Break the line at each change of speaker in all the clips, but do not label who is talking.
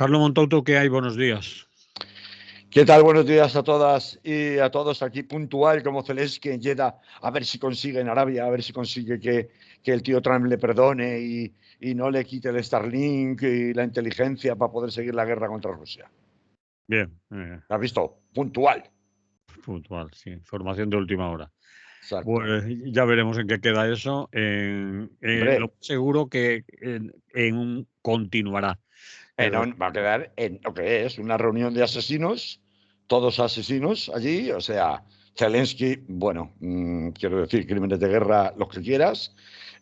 Carlos Montauto, ¿qué hay? Buenos días.
¿Qué tal? Buenos días a todas y a todos. Aquí puntual como Zelensky en Jeddah, a ver si consigue en Arabia, a ver si consigue que el tío Trump le perdone y no le quite el Starlink y la inteligencia para poder seguir la guerra contra Rusia.
Bien.
¿Lo has visto? Puntual.
Puntual, sí. Información de última hora.
Exacto.
Pues ya veremos en qué queda eso. Lo seguro que continuará.
Va a quedar en lo que es una reunión de asesinos, todos asesinos allí, o sea, Zelensky, bueno, quiero decir, crímenes de guerra, los que quieras.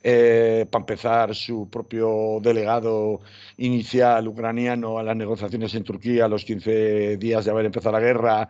Para empezar, su propio delegado inicial ucraniano a las negociaciones en Turquía a los 15 días de haber empezado la guerra,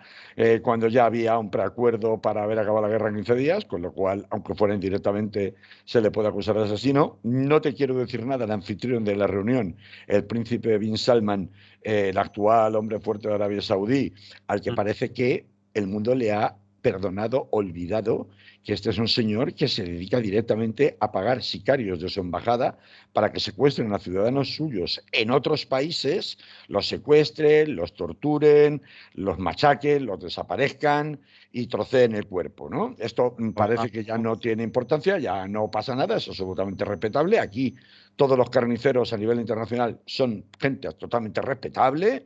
cuando ya había un preacuerdo para haber acabado la guerra en 15 días, con lo cual, aunque fuera indirectamente, se le puede acusar de asesino. No te quiero decir nada, el anfitrión de la reunión, el príncipe Bin Salman, el actual hombre fuerte de Arabia Saudí, al que parece que el mundo le ha perdonado, olvidado que este es un señor que se dedica directamente a pagar sicarios de su embajada para que secuestren a ciudadanos suyos en otros países, los secuestren, los torturen, los machaquen, los desaparezcan y troceen el cuerpo, ¿no? Esto parece que ya no tiene importancia, ya no pasa nada, es absolutamente respetable. Aquí todos los carniceros a nivel internacional son gente totalmente respetable,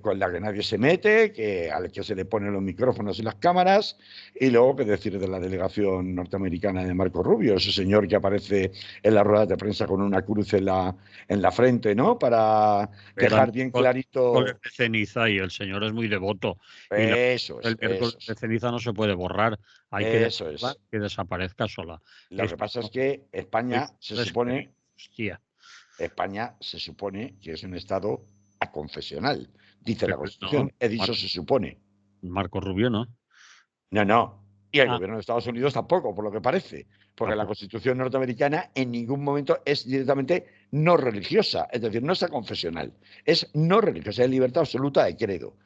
con la que nadie se mete, al que se le ponen los micrófonos y las cámaras. Y luego, qué decir de la delegación norteamericana de Marco Rubio, ese señor que aparece en las ruedas de prensa con una cruz en la frente, ¿no? Para dejar bien clarito.
De ceniza, y el señor es muy devoto.
Eso es.
El miércoles de ceniza no se puede borrar. Hay que dejarla que desaparezca sola.
Lo que pasa es que España se supone. España se supone que es un Estado aconfesional. Dice la Constitución. He dicho se supone.
Marco Rubio, ¿no?
No. Y el gobierno de Estados Unidos tampoco, por lo que parece. Porque la Constitución norteamericana en ningún momento es directamente no religiosa. Es decir, no es aconfesional. Es no religiosa, es libertad absoluta de credo.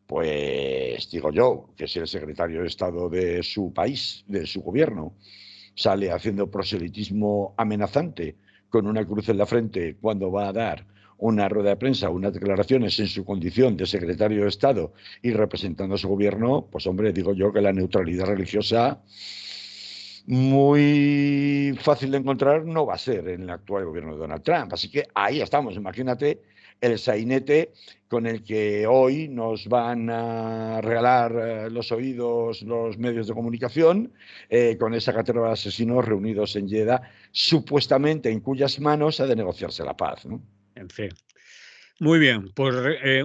Pues digo yo que si el secretario de Estado de su país, de su gobierno, sale haciendo proselitismo amenazante con una cruz en la frente cuando va a dar una rueda de prensa, unas declaraciones en su condición de secretario de Estado y representando a su gobierno, pues hombre, digo yo que la neutralidad religiosa muy fácil de encontrar no va a ser en el actual gobierno de Donald Trump. Así que ahí estamos, imagínate el sainete con el que hoy nos van a regalar los oídos los medios de comunicación, con esa cátedra de asesinos reunidos en Jeddah, supuestamente en cuyas manos ha de negociarse la paz, ¿no?
En fin. Muy bien, pues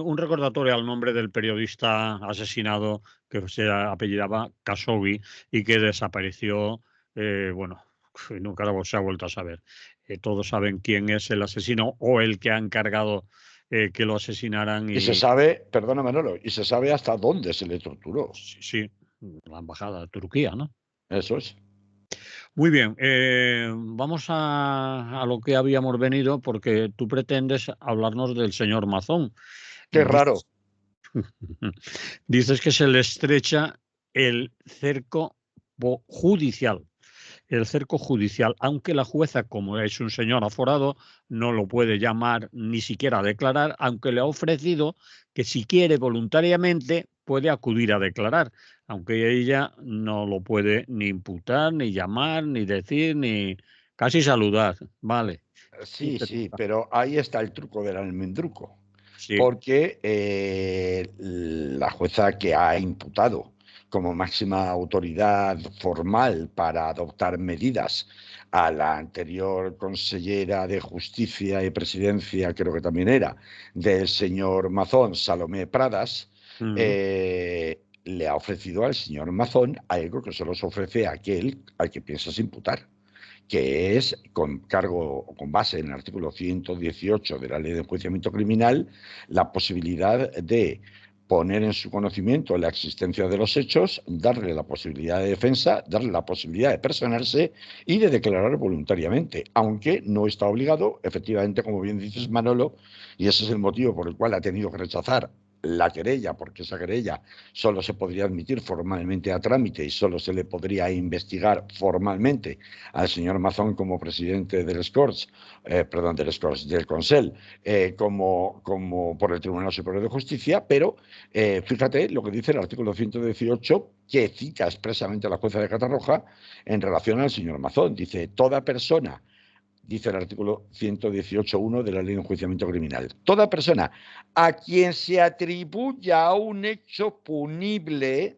un recordatorio al nombre del periodista asesinado que se apellidaba Khashoggi y que desapareció, nunca se ha vuelto a saber. Todos saben quién es el asesino o el que ha encargado que lo asesinaran.
Y se sabe, perdona Manolo, y se sabe hasta dónde se le torturó.
Sí, la embajada de Turquía, ¿no?
Eso es.
Muy bien, vamos a lo que habíamos venido, porque tú pretendes hablarnos del señor Mazón.
Qué raro.
Dices que se le estrecha el cerco judicial. El cerco judicial, aunque la jueza, como es un señor aforado, no lo puede llamar ni siquiera a declarar, aunque le ha ofrecido que si quiere voluntariamente puede acudir a declarar, aunque ella no lo puede ni imputar, ni llamar, ni decir, ni casi saludar. Vale.
Sí, pero ahí está el truco del almendruco.
Sí.
Porque la jueza que ha imputado como máxima autoridad formal para adoptar medidas a la anterior consellera de Justicia y Presidencia, creo que también era, del señor Mazón, Salomé Pradas, le ha ofrecido al señor Mazón algo que solo se ofrece a aquel al que piensas imputar, que es con base en el artículo 118 de la Ley de Enjuiciamiento Criminal, la posibilidad de poner en su conocimiento la existencia de los hechos, darle la posibilidad de defensa, darle la posibilidad de personarse y de declarar voluntariamente, aunque no está obligado, efectivamente, como bien dices Manolo, y ese es el motivo por el cual ha tenido que rechazar la querella, porque esa querella solo se podría admitir formalmente a trámite y solo se le podría investigar formalmente al señor Mazón como presidente del Corts, perdón, del Corts, del Consell, como por el Tribunal Superior de Justicia, pero fíjate lo que dice el artículo 118, que cita expresamente a la jueza de Catarroja en relación al señor Mazón. Dice, toda persona, dice el artículo 118.1 de la Ley de Enjuiciamiento Criminal, toda persona a quien se atribuya un hecho punible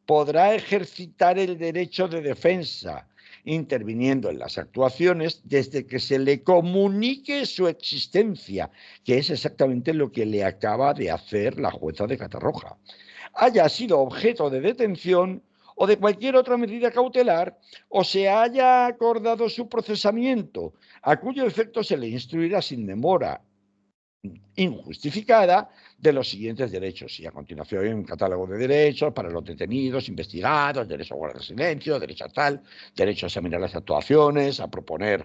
podrá ejercitar el derecho de defensa, interviniendo en las actuaciones desde que se le comunique su existencia, que es exactamente lo que le acaba de hacer la jueza de Catarroja, haya sido objeto de detención o de cualquier otra medida cautelar, o se haya acordado su procesamiento, a cuyo efecto se le instruirá sin demora injustificada de los siguientes derechos. Y a continuación un catálogo de derechos para los detenidos, investigados, derecho a guardar silencio, derecho a tal, derecho a examinar las actuaciones, a proponer,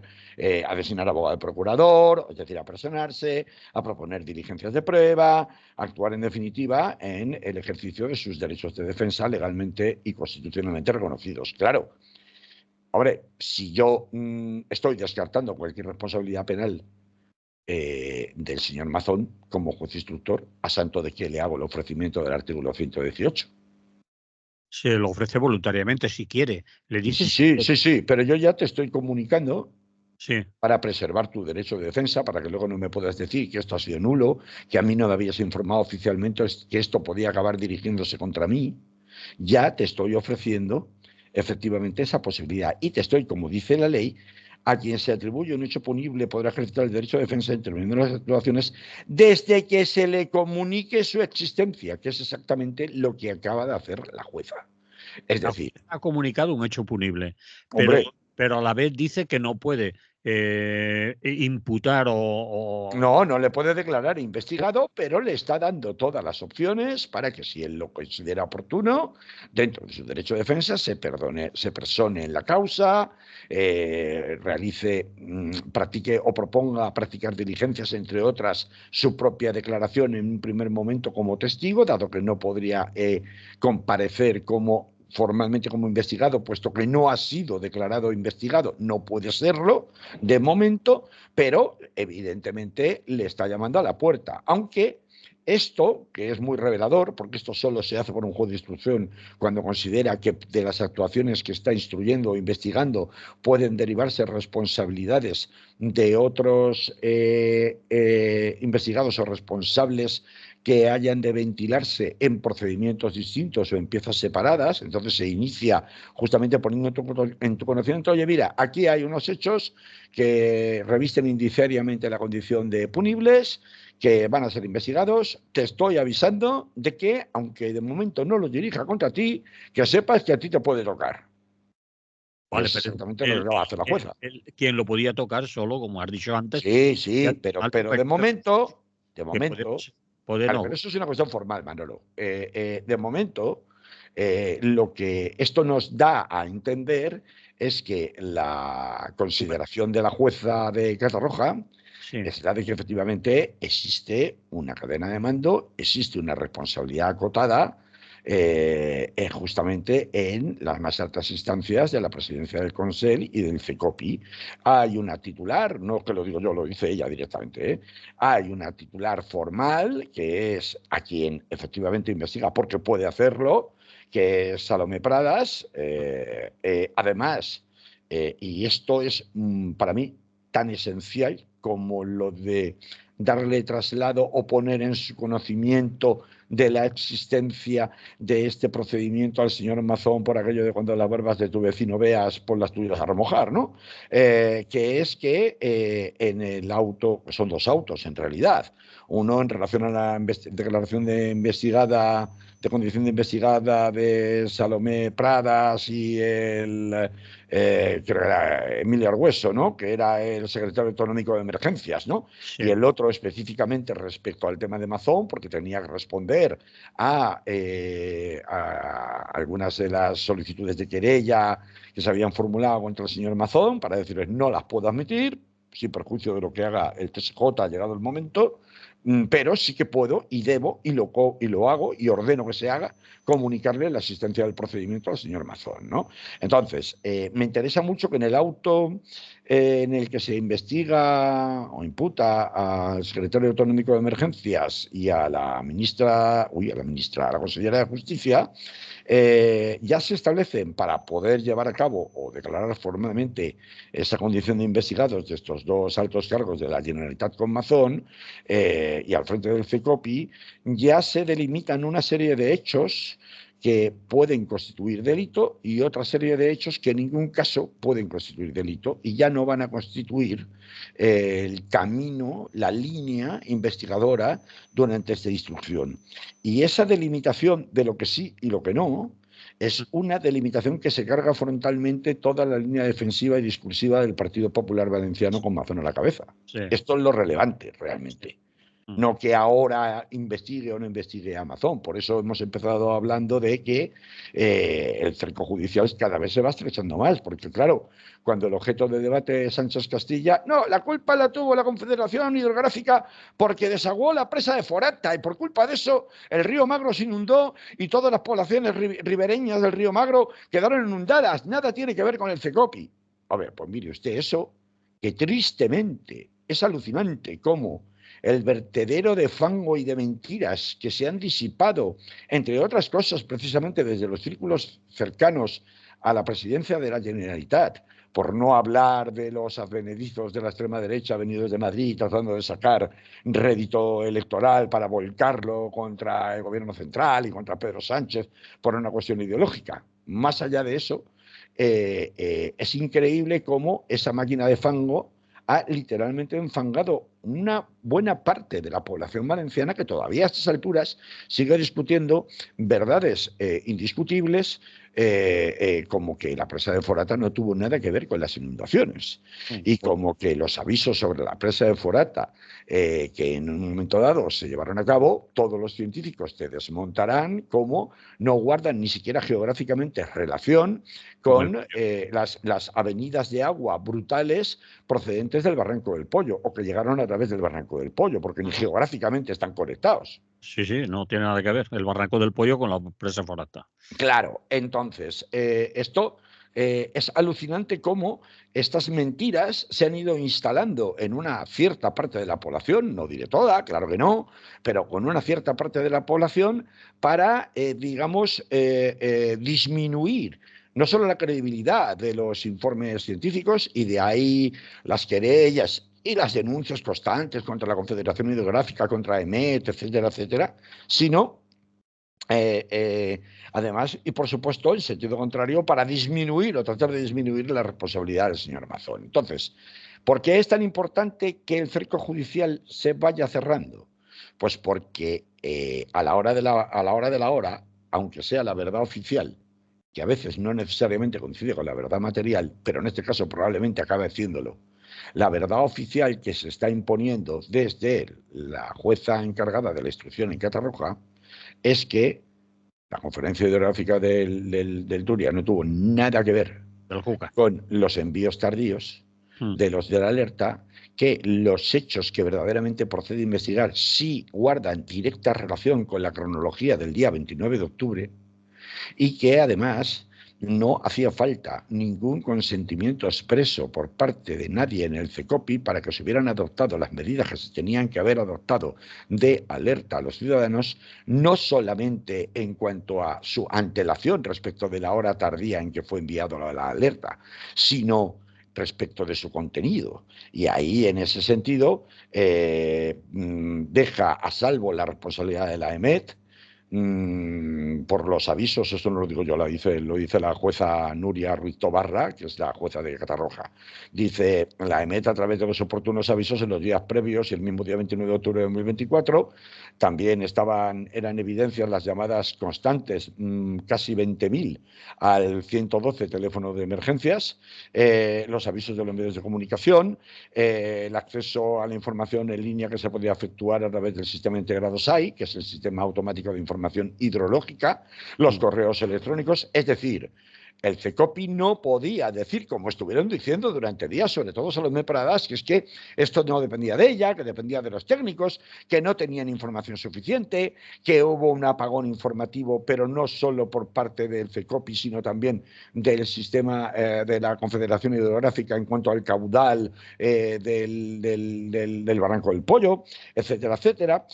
a designar abogado del procurador, es decir, a personarse, a proponer diligencias de prueba, a actuar en definitiva en el ejercicio de sus derechos de defensa legalmente y constitucionalmente reconocidos. Claro, hombre, si yo estoy descartando cualquier responsabilidad penal del señor Mazón como juez instructor, a santo de que le hago el ofrecimiento del artículo 118.
Se lo ofrece voluntariamente si quiere. Le dice
Sí, pero yo ya te estoy comunicando
sí.
para preservar tu derecho de defensa, para que luego no me puedas decir que esto ha sido nulo, que a mí no me habías informado oficialmente que esto podía acabar dirigiéndose contra mí. Ya te estoy ofreciendo efectivamente esa posibilidad y te estoy, como dice la ley, a quien se atribuye un hecho punible podrá ejercitar el derecho de defensa interviniendo en las actuaciones desde que se le comunique su existencia, que es exactamente lo que acaba de hacer la jueza. Es
La
decir,
jueza ha comunicado un hecho punible, pero,
hombre,
pero a la vez dice que no puede imputar o
no le puede declarar investigado, pero le está dando todas las opciones para que, si él lo considera oportuno, dentro de su derecho de defensa, se persone en la causa, realice, practique o proponga practicar diligencias, entre otras, su propia declaración en un primer momento como testigo, dado que no podría comparecer formalmente como investigado, puesto que no ha sido declarado investigado, no puede serlo de momento, pero evidentemente le está llamando a la puerta, aunque esto, que es muy revelador, porque esto solo se hace por un juez de instrucción cuando considera que de las actuaciones que está instruyendo o investigando pueden derivarse responsabilidades de otros investigados o responsables que hayan de ventilarse en procedimientos distintos o en piezas separadas. Entonces se inicia justamente poniendo en tu conocimiento, oye, mira, aquí hay unos hechos que revisten indiciariamente la condición de punibles, que van a ser investigados. Te estoy avisando de que, aunque de momento no los dirija contra ti, que sepas que a ti te puede tocar.
vale,
Es
pero
exactamente lo que va a hacer la jueza.
quien lo podía tocar solo, como has dicho antes,
Sí, pero de momento,
que puede
vale,
no.
pero eso es una cuestión formal, Manolo. De momento, lo que esto nos da a entender es que la consideración de la jueza de Catarroja
Sí.
es la de que efectivamente existe una cadena de mando, existe una responsabilidad acotada, justamente en las más altas instancias de la presidencia del Consell y del CECOPI. Hay una titular, no que lo digo yo, lo dice ella directamente, hay una titular formal que es a quien efectivamente investiga porque puede hacerlo, que es Salomé Pradas. Además, y esto es para mí tan esencial como lo de darle traslado o poner en su conocimiento de la existencia de este procedimiento al señor Mazón por aquello de cuando las barbas de tu vecino veas, por las tuyas a remojar, ¿no? Que es que en el auto, son dos autos en realidad, uno en relación a la declaración de investigada, de condición de investigada de Salomé Pradas y el creo que era Emilio Argüeso, ¿no? Que era el secretario autonómico de emergencias, ¿no?
Sí.
Y el otro específicamente respecto al tema de Mazón, porque tenía que responder a algunas de las solicitudes de querella que se habían formulado contra el señor Mazón, para decirles no las puedo admitir, sin perjuicio de lo que haga el TSJ, ha llegado el momento, Pero sí que puedo y debo y lo hago y ordeno que se haga, comunicarle la existencia del procedimiento al señor Mazón, ¿no? Entonces, me interesa mucho que en el auto en el que se investiga o imputa al secretario autonómico de Emergencias y a la ministra, a la consellera de Justicia, ya se establecen para poder llevar a cabo o declarar formalmente esa condición de investigados de estos dos altos cargos de la Generalitat con Mazón y al frente del CECOPI, ya se delimitan una serie de hechos que pueden constituir delito y otra serie de hechos que en ningún caso pueden constituir delito y ya no van a constituir el camino, la línea investigadora durante esta instrucción. Y esa delimitación de lo que sí y lo que no es una delimitación que se carga frontalmente toda la línea defensiva y discursiva del Partido Popular Valenciano con Mazón a la cabeza. Sí. Esto es lo relevante realmente. No que ahora investigue o no investigue Amazon. Por eso hemos empezado hablando de que el cerco judicial cada vez se va estrechando más, porque claro, cuando el objeto de debate es Sánchez Castilla, no, la culpa la tuvo la Confederación Hidrográfica porque desaguó la presa de Forata y por culpa de eso el río Magro se inundó y todas las poblaciones ribereñas del río Magro quedaron inundadas. Nada tiene que ver con el CECOPI. A ver, pues mire usted eso, que tristemente es alucinante cómo el vertedero de fango y de mentiras que se han disipado, entre otras cosas, precisamente desde los círculos cercanos a la presidencia de la Generalitat, por no hablar de los advenedizos de la extrema derecha venidos de Madrid tratando de sacar rédito electoral para volcarlo contra el gobierno central y contra Pedro Sánchez por una cuestión ideológica. Más allá de eso, es increíble cómo esa máquina de fango ha literalmente enfangado una buena parte de la población valenciana que todavía a estas alturas sigue discutiendo verdades indiscutibles como que la presa de Forata no tuvo nada que ver con las inundaciones y como que los avisos sobre la presa de Forata que en un momento dado se llevaron a cabo, todos los científicos te desmontarán como no guardan ni siquiera geográficamente relación con las avenidas de agua brutales procedentes del Barranco del Pollo o que llegaron a través del Barranco del Pollo, porque ni geográficamente están conectados.
Sí, sí, no tiene nada que ver el Barranco del Pollo con la presa Forata.
Claro, entonces, esto es alucinante cómo estas mentiras se han ido instalando en una cierta parte de la población, no diré toda, claro que no, pero con una cierta parte de la población para, digamos, disminuir no solo la credibilidad de los informes científicos y de ahí las querellas y las denuncias constantes contra la Confederación Hidrográfica, contra EMET, etcétera, etcétera, sino además, y por supuesto, en sentido contrario, para disminuir o tratar de disminuir la responsabilidad del señor Mazón. Entonces, ¿por qué es tan importante que el cerco judicial se vaya cerrando? Pues porque a la hora de la hora, aunque sea la verdad oficial, que a veces no necesariamente coincide con la verdad material, pero en este caso probablemente acabe haciéndolo, la verdad oficial que se está imponiendo desde la jueza encargada de la instrucción en Catarroja es que la conferencia hidrográfica del Turia no tuvo nada que ver con los envíos tardíos de los de la alerta, que los hechos que verdaderamente procede a investigar sí guardan directa relación con la cronología del día 29 de octubre y que además no hacía falta ningún consentimiento expreso por parte de nadie en el CECOPI para que se hubieran adoptado las medidas que se tenían que haber adoptado de alerta a los ciudadanos, no solamente en cuanto a su antelación respecto de la hora tardía en que fue enviado la alerta, sino respecto de su contenido. Y ahí, en ese sentido, deja a salvo la responsabilidad de la EMET, por los avisos, esto no lo digo yo, lo dice la jueza Nuria Ruiz Tobarra, que es la jueza de Catarroja. Dice, la EMET a través de los oportunos avisos en los días previos y el mismo día 29 de octubre de 2024, también eran evidencias las llamadas constantes, casi 20.000 al 112 teléfono de emergencias, los avisos de los medios de comunicación, el acceso a la información en línea que se podía efectuar a través del sistema integrado SAI, que es el sistema automático de información hidrológica, los correos electrónicos, es decir, el CECOPI no podía decir, como estuvieron diciendo durante días, sobre todo Salomé Pradas, que es que esto no dependía de ella, que dependía de los técnicos, que no tenían información suficiente, que hubo un apagón informativo, pero no solo por parte del CECOPI, sino también del sistema de la Confederación Hidrográfica en cuanto al caudal del Barranco del Pollo, etcétera, etcétera.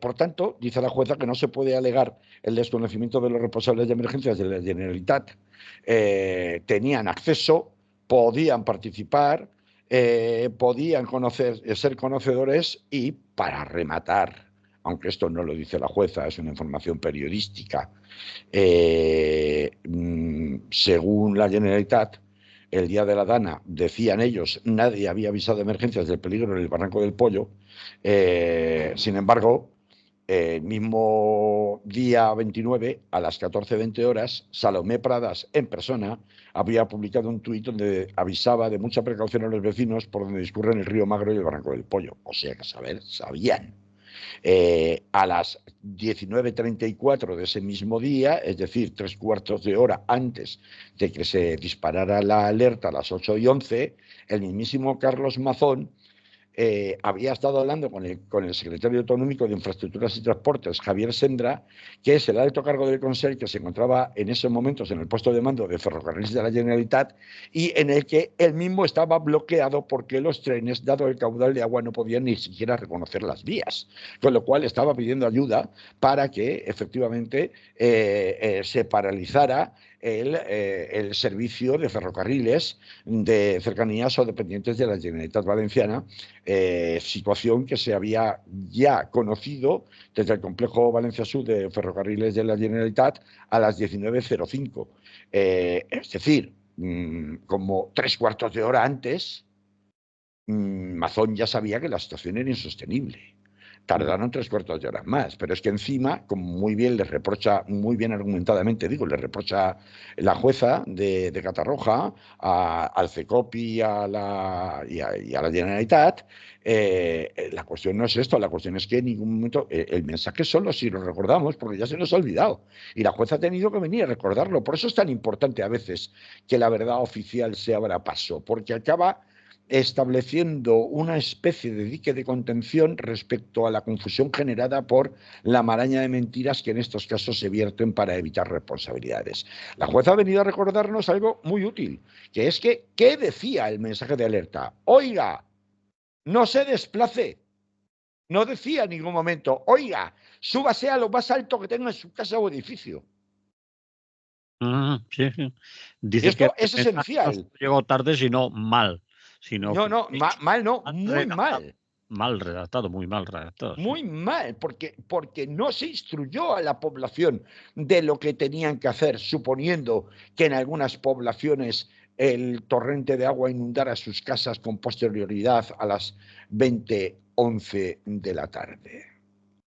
Por tanto, dice la jueza que no se puede alegar el desconocimiento de los responsables de emergencias de la Generalitat. Tenían acceso, podían participar, podían ser conocedores y, para rematar, aunque esto no lo dice la jueza, es una información periodística, según la Generalitat, el día de la Dana, decían ellos, nadie había avisado de emergencias del peligro en el Barranco del Pollo. Sin embargo, el mismo día 29, a las 14:20 horas, Salomé Pradas, en persona, había publicado un tuit donde avisaba de mucha precaución a los vecinos por donde discurren el río Magro y el Barranco del Pollo. O sea que, sabían. A las 19:34 de ese mismo día, es decir, 3/4 de hora antes de que se disparara la alerta a las 8:11, el mismísimo Carlos Mazón había estado hablando con el secretario autonómico de Infraestructuras y Transportes, Javier Sendra, que es el alto cargo del Consell que se encontraba en esos momentos en el puesto de mando de Ferrocarriles de la Generalitat y en el que él mismo estaba bloqueado porque los trenes, dado el caudal de agua, no podían ni siquiera reconocer las vías, con lo cual estaba pidiendo ayuda para que efectivamente se paralizara el servicio de ferrocarriles de cercanías o dependientes de la Generalitat Valenciana, situación que se había ya conocido desde el complejo Valencia Sur de Ferrocarriles de la Generalitat a las 19:05. Es decir, como 3/4 de hora antes, Mazón ya sabía que la situación era insostenible. Tardaron 3/4 de hora más, pero es que encima, como muy bien les reprocha, muy bien argumentadamente digo, les reprocha la jueza de Catarroja al CECOPI y a la Generalitat, la cuestión no es esto, la cuestión es que en ningún momento, el mensaje solo si lo recordamos, porque ya se nos ha olvidado, y la jueza ha tenido que venir a recordarlo. Por eso es tan importante a veces que la verdad oficial se abra paso, porque acaba estableciendo una especie de dique de contención respecto a la confusión generada por la maraña de mentiras que en estos casos se vierten para evitar responsabilidades. La jueza ha venido a recordarnos algo muy útil, que es que, ¿qué decía el mensaje de alerta? Oiga, no se desplace. No decía en ningún momento, oiga, súbase a lo más alto que tenga en su casa o edificio.
Sí, sí. Dice que
Esto es esencial.
no llegó tarde, sino mal.
No, mal no, muy mal.
Mal redactado, muy mal redactado.
Muy mal, porque no se instruyó a la población de lo que tenían que hacer, suponiendo que en algunas poblaciones el torrente de agua inundara sus casas con posterioridad a las 20:11 de la tarde.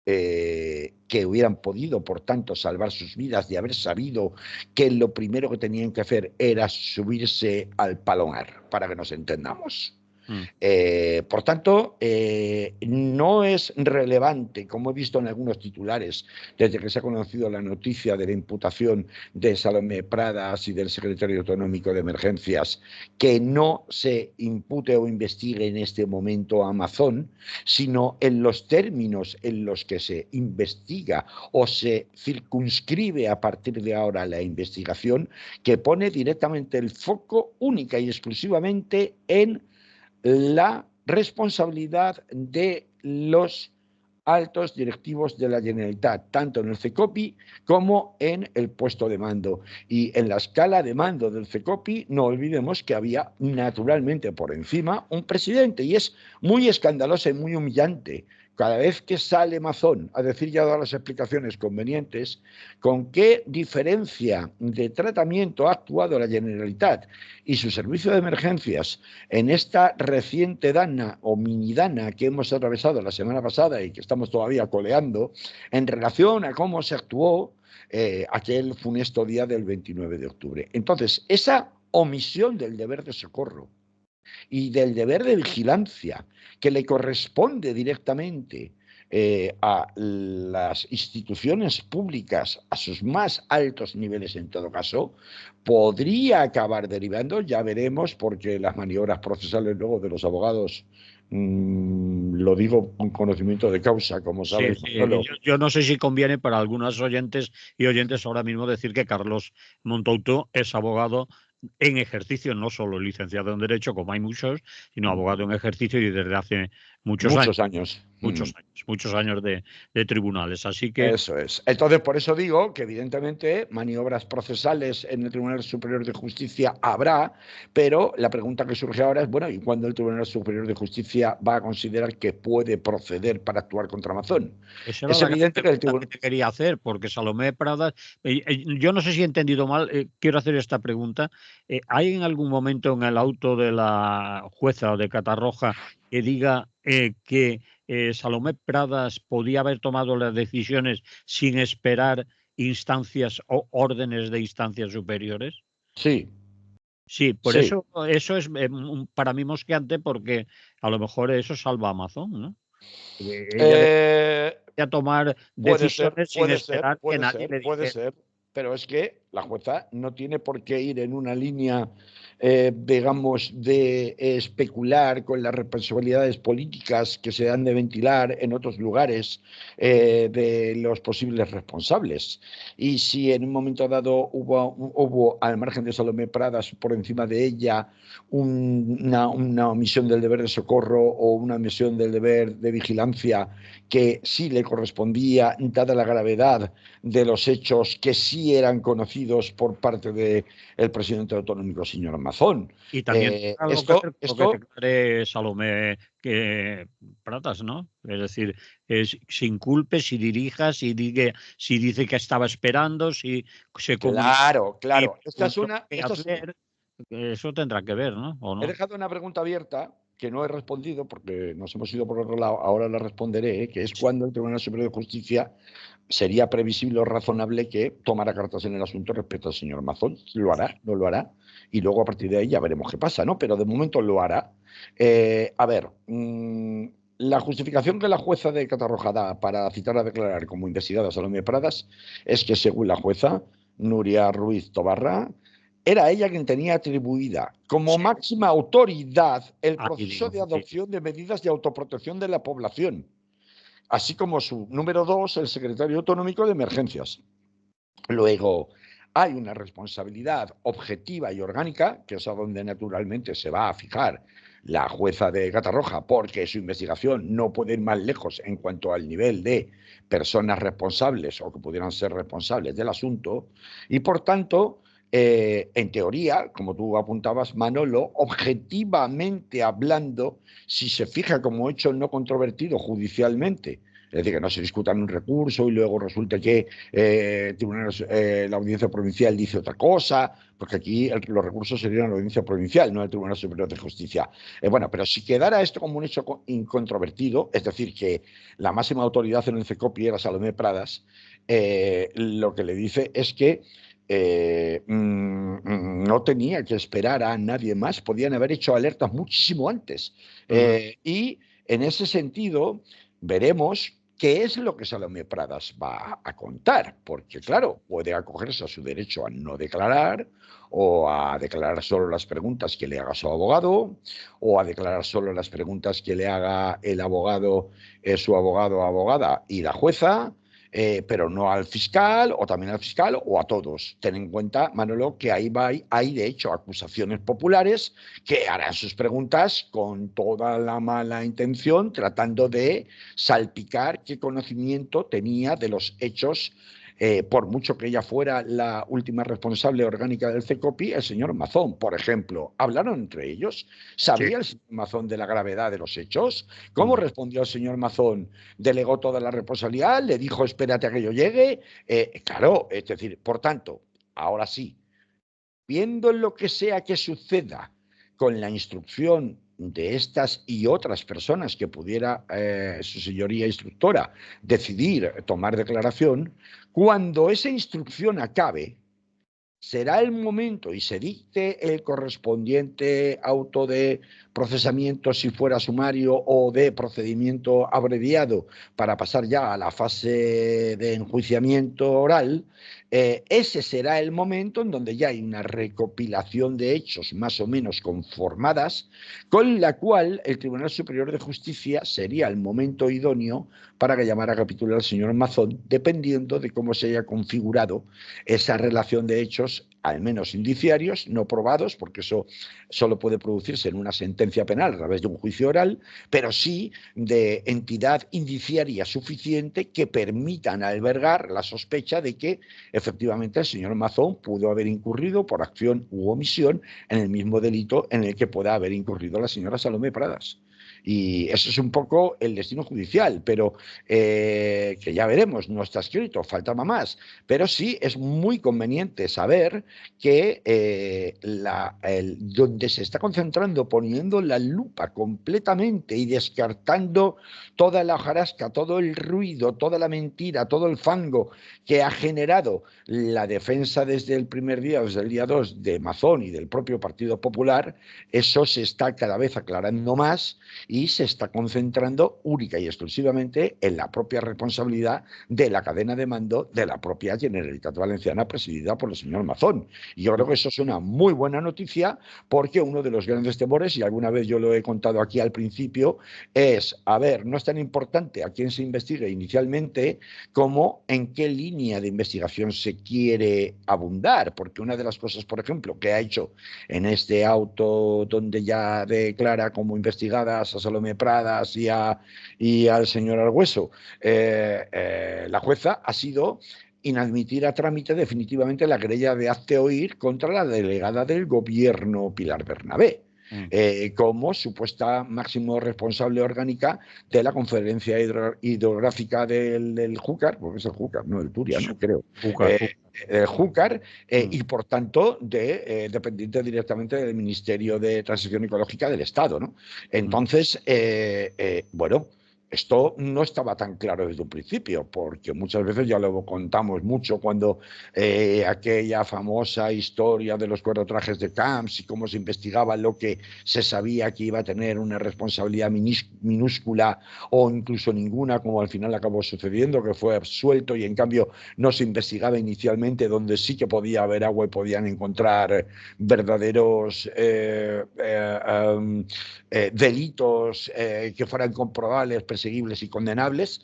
Que hubieran podido, por tanto, salvar sus vidas de haber sabido que lo primero que tenían que hacer era subirse al palomar, para que nos entendamos. Por tanto, no es relevante, como he visto en algunos titulares, desde que se ha conocido la noticia de la imputación de Salomé Pradas y del secretario autonómico de Emergencias, que no se impute o investigue en este momento a Mazón, sino en los términos en los que se investiga o se circunscribe a partir de ahora la investigación, que pone directamente el foco única y exclusivamente en la responsabilidad de los altos directivos de la Generalitat, tanto en el CECOPI como en el puesto de mando. Y en la escala de mando del CECOPI, no olvidemos que había naturalmente por encima un presidente, y es muy escandaloso y muy humillante cada vez que sale Mazón a decir ya todas las explicaciones convenientes, con qué diferencia de tratamiento ha actuado la Generalitat y su servicio de emergencias en esta reciente dana o mini dana que hemos atravesado la semana pasada y que estamos todavía coleando, en relación a cómo se actuó aquel funesto día del 29 de octubre. Entonces, esa omisión del deber de socorro y del deber de vigilancia que le corresponde directamente a las instituciones públicas a sus más altos niveles en todo caso, podría acabar derivando, ya veremos, porque las maniobras procesales luego de los abogados, lo digo con conocimiento de causa, como
Sí,
sabes,
sí.
Manolo.
Yo no sé si conviene para algunos oyentes y oyentes ahora mismo decir que Carlos Montouto es abogado en ejercicio, no solo licenciado en Derecho, como hay muchos, sino abogado en ejercicio y desde hace muchos años.
Muchos años.
Muchos años de tribunales. Así que
Eso es. Entonces, por eso digo que evidentemente maniobras procesales en el Tribunal Superior de Justicia habrá, pero la pregunta que surge ahora es, bueno, ¿y cuándo el Tribunal Superior de Justicia va a considerar que puede proceder para actuar contra Amazon?
esa era
Es
la
evidente que el
pregunta que
Tribunal...
te quería hacer, porque Salomé Pradas, yo no sé si he entendido mal, quiero hacer esta pregunta. ¿Hay en algún momento en el auto de la jueza de Catarroja que diga que Salomé Pradas podía haber tomado las decisiones sin esperar instancias o órdenes de instancias superiores?
Sí,
Sí, por
sí.
eso es para mí mosqueante, porque a lo mejor eso salva a Amazon, ¿no? Ella
Eh,
a tomar
Puede ser,
decisiones sin
puede ser,
esperar que
puede
nadie
ser,
le
puede
dijera.
ser, pero es que la jueza no tiene por qué ir en una línea, digamos, de especular con las responsabilidades políticas que se han de ventilar en otros lugares de los posibles responsables. Y si en un momento dado hubo al margen de Salomé Pradas, por encima de ella, una omisión del deber de socorro o una omisión del deber de vigilancia que sí le correspondía, dada la gravedad de los hechos que sí eran conocidos por parte del presidente autonómico, señor Mazón.
Y también tiene algo que
Esto,
ver con lo que
esto,
declare Salomé que Pratas, ¿no? Es decir, si inculpe, si dirija, si dice que estaba esperando, si se comunica
claro,
y
claro.
preguntó qué hacer, eso tendrá que ver, ¿no? ¿O
He
no?
dejado una pregunta abierta que no he respondido porque nos hemos ido por otro lado, ahora la responderé, que es cuándo el Tribunal Superior de Justicia sería previsible o razonable que tomara cartas en el asunto respecto al señor Mazón. ¿Lo hará? ¿No lo hará? Y luego a partir de ahí ya veremos qué pasa, ¿no? Pero de momento lo hará. A ver, la justificación que la jueza de Catarroja da para citar a declarar como investigada a Salomé Pradas es que, según la jueza Nuria Ruiz Tobarra, era ella quien tenía atribuida como
Sí.
máxima autoridad el
Ahí
proceso
digo,
de adopción de medidas de autoprotección de la población, así como su número 2, el secretario autonómico de emergencias. Luego, hay una responsabilidad objetiva y orgánica, que es a donde naturalmente se va a fijar la jueza de Catarroja, porque su investigación no puede ir más lejos en cuanto al nivel de personas responsables o que pudieran ser responsables del asunto, y por tanto, en teoría, como tú apuntabas, Manolo, objetivamente hablando, si se fija como hecho no controvertido judicialmente, es decir, que no se discuta en un recurso y luego resulta que la audiencia provincial dice otra cosa, porque aquí los recursos serían la audiencia provincial, no el Tribunal Superior de Justicia. Bueno, pero si quedara esto como un hecho incontrovertido, es decir, que la máxima autoridad en el CECOPI era Salomé Pradas, lo que le dice es que no tenía que esperar a nadie más, podían haber hecho alertas muchísimo antes. Y en ese sentido, veremos qué es lo que Salomé Pradas va a contar, porque claro, puede acogerse a su derecho a no declarar, o a declarar solo las preguntas que le haga su abogado, o a declarar solo las preguntas que le haga el abogado, su abogado o abogada y la jueza, pero no al fiscal, o también al fiscal, o a todos. Ten en cuenta, Manolo, que hay de hecho acusaciones populares que harán sus preguntas con toda la mala intención, tratando de salpicar qué conocimiento tenía de los hechos, por mucho que ella fuera la última responsable orgánica del CECOPI, el señor Mazón, por ejemplo. ¿Hablaron entre ellos?
sí.
¿Sabía el señor Mazón de la gravedad de los hechos? ¿Cómo
Ujú.
respondió el señor Mazón? ¿Delegó toda la responsabilidad? ¿Le dijo espérate a que yo llegue? Claro, es decir, por tanto, ahora sí, viendo lo que sea que suceda con la instrucción de estas y otras personas que pudiera su señoría instructora decidir tomar declaración, cuando esa instrucción acabe, será el momento y se dicte el correspondiente auto de procesamiento si fuera sumario o de procedimiento abreviado para pasar ya a la fase de enjuiciamiento oral, ese será el momento en donde ya hay una recopilación de hechos más o menos conformadas, con la cual el Tribunal Superior de Justicia sería el momento idóneo para que llamara a capitular al señor Mazón, dependiendo de cómo se haya configurado esa relación de hechos, al menos indiciarios, no probados, porque eso solo puede producirse en una sentencia penal a través de un juicio oral, pero sí de entidad indiciaria suficiente que permitan albergar la sospecha de que efectivamente el señor Mazón pudo haber incurrido por acción u omisión en el mismo delito en el que pueda haber incurrido la señora Salomé Pradas. Y eso es un poco el destino judicial, pero que ya veremos, no está escrito, faltaba más. Pero sí es muy conveniente saber que donde se está concentrando, poniendo la lupa completamente y descartando toda la hojarasca, todo el ruido, toda la mentira, todo el fango que ha generado la defensa desde el primer día, desde el día 2 de Mazón y del propio Partido Popular, eso se está cada vez aclarando más y se está concentrando única y exclusivamente en la propia responsabilidad de la cadena de mando de la propia Generalitat Valenciana presidida por el señor Mazón. Y yo creo que eso es una muy buena noticia porque uno de los grandes temores, y alguna vez yo lo he contado aquí al principio, es, a ver, no es tan importante a quién se investigue inicialmente como en qué línea de investigación se quiere abundar, porque una de las cosas, por ejemplo, que ha hecho en este auto donde ya declara como investigadas a Salomé Pradas y al señor Argüeso, la jueza ha sido inadmitir a trámite definitivamente la querella de hazte oír contra la delegada del gobierno Pilar Bernabé. Como supuesta máximo responsable orgánica de la conferencia hidrográfica del Júcar, porque es el Júcar, no el Turia, no creo.
Júcar,
El Júcar, y por tanto dependiente directamente del Ministerio de Transición Ecológica del Estado, ¿no? Entonces, bueno, esto no estaba tan claro desde un principio, porque muchas veces ya lo contamos mucho cuando aquella famosa historia de los 4 trajes de Camps y cómo se investigaba lo que se sabía que iba a tener una responsabilidad minúscula o incluso ninguna, como al final acabó sucediendo, que fue absuelto y en cambio no se investigaba inicialmente donde sí que podía haber agua y podían encontrar verdaderos delitos que fueran comprobables, perseguibles y condenables,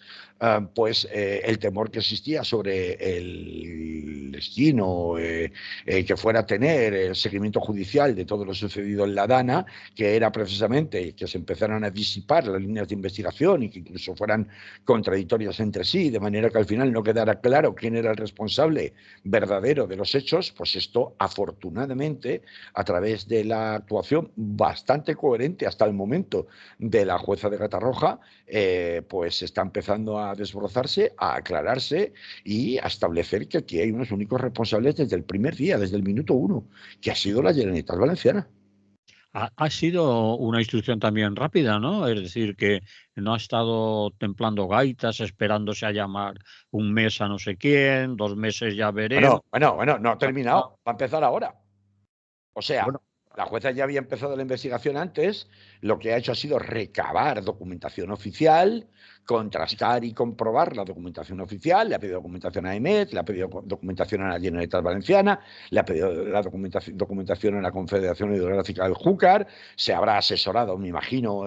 pues el temor que existía sobre el destino que fuera a tener el seguimiento judicial de todo lo sucedido en la Dana, que era precisamente que se empezaran a disipar las líneas de investigación y que incluso fueran contradictorias entre sí, de manera que al final no quedara claro quién era el responsable verdadero de los hechos, pues esto afortunadamente a través de la actuación bastante coherente hasta el momento de la jueza de Catarroja, pues está empezando a desbrozarse, a aclararse y a establecer que aquí hay unos únicos responsables desde el primer día, desde el minuto 1, que ha sido la Generalitat Valenciana.
Ha sido una instrucción también rápida, ¿no? Es decir, que no ha estado templando gaitas, esperándose a llamar un mes a no sé quién, 2 meses ya veremos.
Bueno, no ha terminado, va a empezar ahora. O sea,
Bueno,
la jueza ya había empezado la investigación antes, lo que ha hecho ha sido recabar documentación oficial, contrastar y comprobar la documentación oficial, le ha pedido documentación a EMET, le ha pedido documentación a la Generalitat Valenciana, le ha pedido la documentación a la Confederación Hidrográfica del Júcar, se habrá asesorado, me imagino,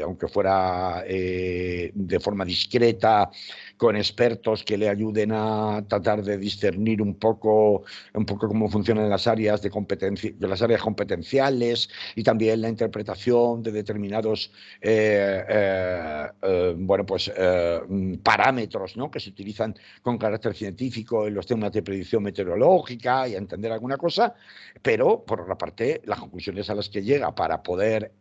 aunque fuera de forma discreta, con expertos que le ayuden a tratar de discernir un poco cómo funcionan las áreas de competencia, de las áreas competenciales y también la interpretación de determinados bueno, pues, parámetros, ¿no?, que se utilizan con carácter científico en los temas de predicción meteorológica y a entender alguna cosa, pero por otra parte las conclusiones a las que llega para poder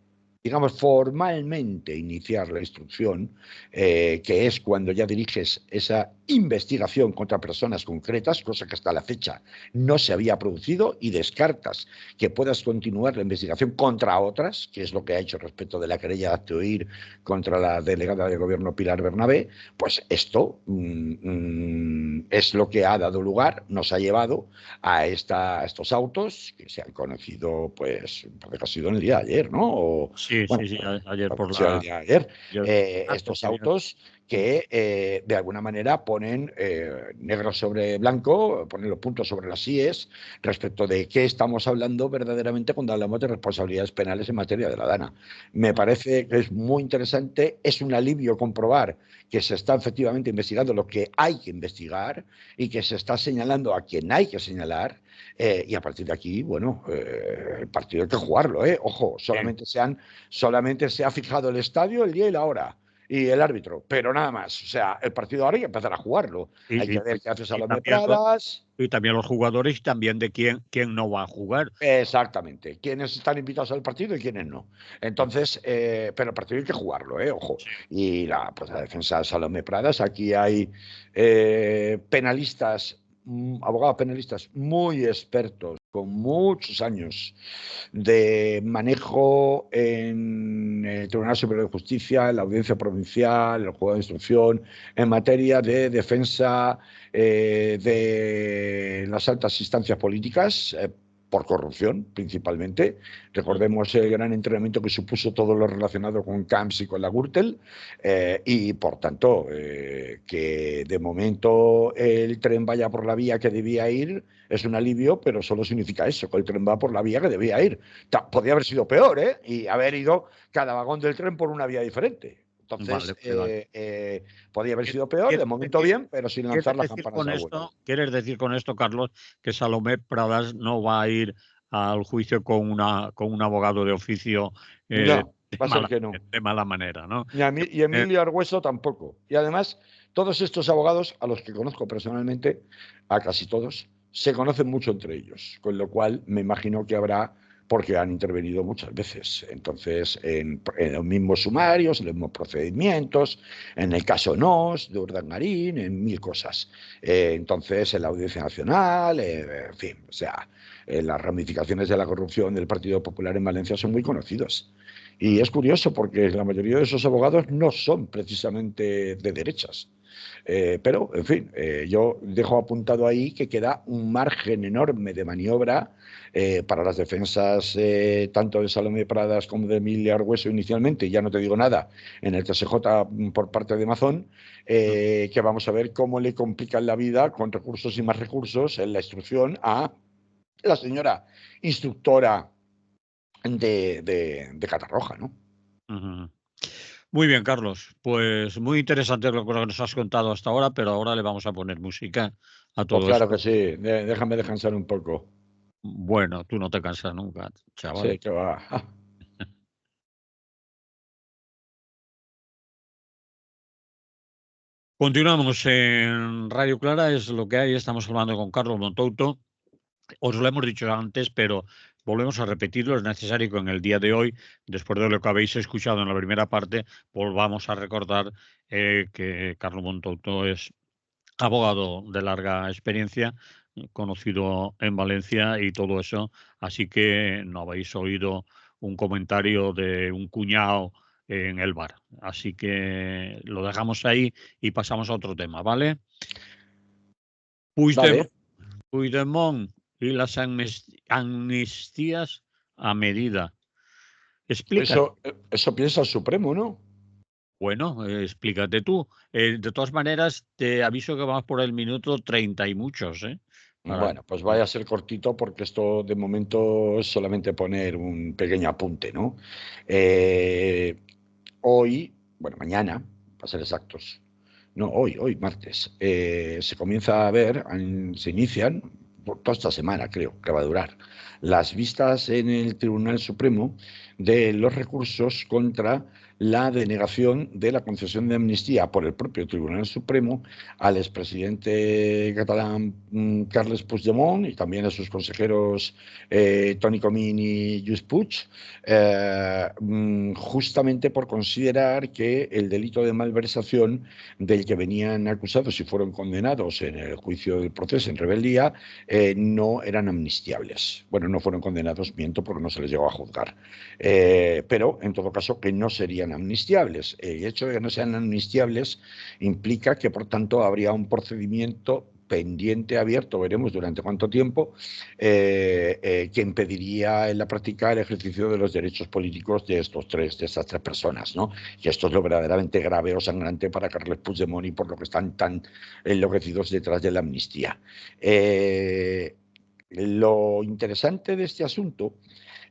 digamos, formalmente iniciar la instrucción, que es cuando ya diriges esa investigación contra personas concretas, cosa que hasta la fecha no se había producido, y descartas que puedas continuar la investigación contra otras, que es lo que ha hecho respecto de la querella de oír contra la delegada de gobierno Pilar Bernabé. Pues esto es lo que ha dado lugar, nos ha llevado a estos autos que se han conocido, pues, parece que ha sido en el día de ayer, ¿no?
Sí,
Bueno,
sí, sí, ayer por
el
la...
día de ayer,
Yo,
estos autos que de alguna manera ponen negro sobre blanco, ponen los puntos sobre las íes respecto de qué estamos hablando verdaderamente cuando hablamos de responsabilidades penales en materia de la DANA. Me parece que es muy interesante, es un alivio comprobar que se está efectivamente investigando lo que hay que investigar y que se está señalando a quien hay que señalar. Y a partir de aquí, bueno, el partido hay que jugarlo, ¿eh? Ojo, solamente se ha fijado el estadio, el día y la hora y el árbitro, pero nada más. O sea, el partido ahora hay que empezar a jugarlo. Hay
y,
que
y-
ver qué hace
y
Salomé
también,
Pradas.
y también los jugadores y también de quién no va a jugar.
Exactamente, quiénes están invitados al partido y quiénes no. Entonces, pero el partido hay que jugarlo, ojo.
Sí.
Y pues la defensa de Salomé Pradas, aquí hay penalistas, abogados penalistas muy expertos, con muchos años de manejo en el Tribunal Superior de Justicia, en la Audiencia Provincial, en el Juzgado de Instrucción, en materia de defensa de las altas instancias políticas, por corrupción principalmente. Recordemos el gran entrenamiento que supuso todo lo relacionado con Camps y con la Gürtel, y por tanto que de momento el tren vaya por la vía que debía ir es un alivio, pero solo significa eso, que el tren va por la vía que debía ir. Podría haber sido peor, y haber ido cada vagón del tren por una vía diferente.
Vale,
Entonces,
vale.
podría haber sido peor, de momento bien, pero sin lanzar las campanas al vuelo.
¿Quieres decir con esto, Carlos, que Salomé Pradas no va a ir al juicio con un abogado de oficio
No,
de
va a ser
mala,
que no.
de mala manera, ¿no?
Y Emilio Argüeso tampoco. Y además, todos estos abogados, a los que conozco personalmente, a casi todos, se conocen mucho entre ellos, con lo cual me imagino que habrá, porque han intervenido muchas veces. Entonces, en los mismos sumarios, en los mismos procedimientos, en el caso NOS, de Urdangarín, en mil cosas. Entonces, en la Audiencia Nacional, en fin, o sea, las ramificaciones de la corrupción del Partido Popular en Valencia son muy conocidas. Y es curioso porque la mayoría de esos abogados no son precisamente de derechas. Pero, en fin, yo dejo apuntado ahí que queda un margen enorme de maniobra para las defensas tanto de Salomé Pradas como de Emilia Argüeso inicialmente, y ya no te digo nada, en el TSJ por parte de Mazón, que vamos a ver cómo le complican la vida con recursos y más recursos en la instrucción a la señora instructora de Catarroja, ¿no?
Ujú. Muy bien, Carlos. Pues muy interesante lo que nos has contado hasta ahora, pero ahora le vamos a poner música a
Pues
todo
claro que
esto.
sí, déjame descansar un poco.
Bueno, tú no te cansas nunca, chaval.
Sí, que va.
Continuamos en Radio Clara, es lo que hay. Estamos hablando con Carlos Montouto. Os lo hemos dicho antes, pero volvemos a repetirlo. Es necesario que en el día de hoy, después de lo que habéis escuchado en la primera parte, volvamos a recordar que Carlos Montouto es abogado de larga experiencia, conocido en Valencia y todo eso. Así que no habéis oído un comentario de un cuñado en el bar. Así que lo dejamos ahí y pasamos a otro tema, ¿vale? Puigdemont,
Vale,
Puigdemont y las amnistías a medida. Explícate.
eso piensa el Supremo, ¿no?
Bueno, explícate tú. De todas maneras, te aviso que vamos por el minuto 30 y muchos, ¿eh? Para
Bueno, pues vaya a ser cortito porque esto de momento es solamente poner un pequeño apunte, ¿no? Eh, Hoy, bueno, mañana, para ser exactos, no, hoy, martes, se comienza a ver, se inician, por toda esta semana creo que va a durar, las vistas en el Tribunal Supremo de los recursos contra la denegación de la concesión de amnistía por el propio Tribunal Supremo al expresidente catalán Carles Puigdemont y también a sus consejeros Toni Comín y Lluís Puig, justamente por considerar que el delito de malversación del que venían acusados y fueron condenados en el juicio del proceso en rebeldía no eran amnistiables. Bueno, no fueron condenados, miento, porque no se les llegó a juzgar. Pero, en todo caso, que no serían amnistiables. El hecho de que no sean amnistiables implica que, por tanto, habría un procedimiento pendiente, abierto, veremos durante cuánto tiempo, que impediría en la práctica el ejercicio de los derechos políticos de estas tres personas, ¿no? Y esto es lo verdaderamente grave o sangrante para Carles Puigdemont y por lo que están tan enloquecidos detrás de la amnistía. Lo interesante de este asunto